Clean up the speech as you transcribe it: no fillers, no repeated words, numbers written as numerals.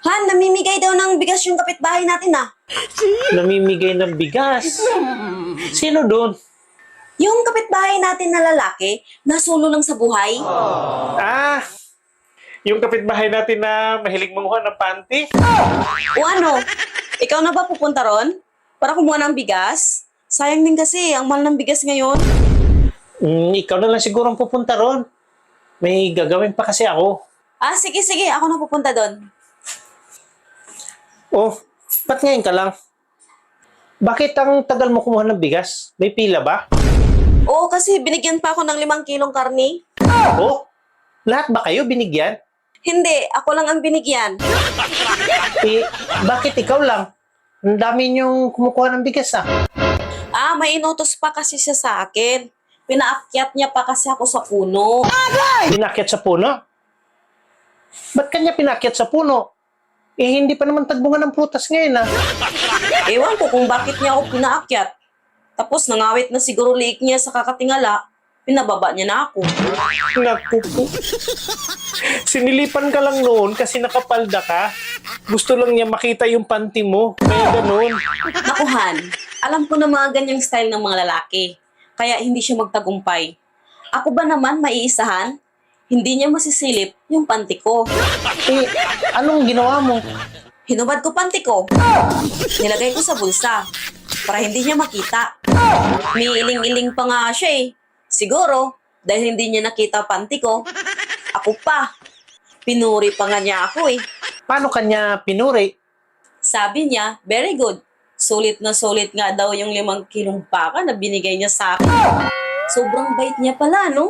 Han, namimigay daw ng bigas yung kapitbahay natin ah. Namimigay ng bigas. Sino doon? Yung kapitbahay natin na lalaki, nasulo lang sa buhay. Ah, yung kapitbahay natin na mahilig manguha ng panty. O ano, ikaw na ba pupunta ron? Para kumuha ng bigas? Sayang din kasi, ang mahal ng bigas ngayon. Ikaw na lang siguro ang pupunta ron. May gagawin pa kasi ako. Ah, sige, ako na pupunta doon. Oh, ba't ngayon ka lang? Bakit ang tagal mo kumuha ng bigas? May pila ba? Oo, kasi binigyan pa ako ng 5 kilong karne. Oh, lahat ba kayo binigyan? Hindi, ako lang ang binigyan. Eh, bakit ikaw lang? Ang dami niyong kumukuha ng bigas ah. Ah, may inutos pa kasi siya sa akin. Pinaakyat niya pa kasi ako sa puno. Pinakyat sa puno? Ba't kanya pinakyat sa puno? Eh, hindi pa naman tagbungan ng prutas ngayon ah. Ewan ko kung bakit niya ako pinaakyat. Tapos nangawit na siguro liik niya sa kakatingala, pinababa niya na ako. Naku po. Sinilipan ka lang noon kasi nakapalda ka. Gusto lang niya makita yung panty mo. Kaya ganun. Nakuhan, alam ko na mga ganyang style ng mga lalaki. Kaya hindi siya magtagumpay. Ako ba naman maiisahan? Hindi niya masisilip yung panty ko. Eh, anong ginawa mo? Hinubad ko panty ko. Nilagay ko sa bulsa para hindi niya makita. May iling-iling pa nga siya eh. Siguro, dahil hindi niya nakita panty ko, ako pa. Pinuri pa nga niya ako eh. Paano kanya pinuri? Sabi niya, very good. Sulit na sulit nga daw yung 5 kilong baka na binigay niya sa akin. Sobrang bait niya pala, no?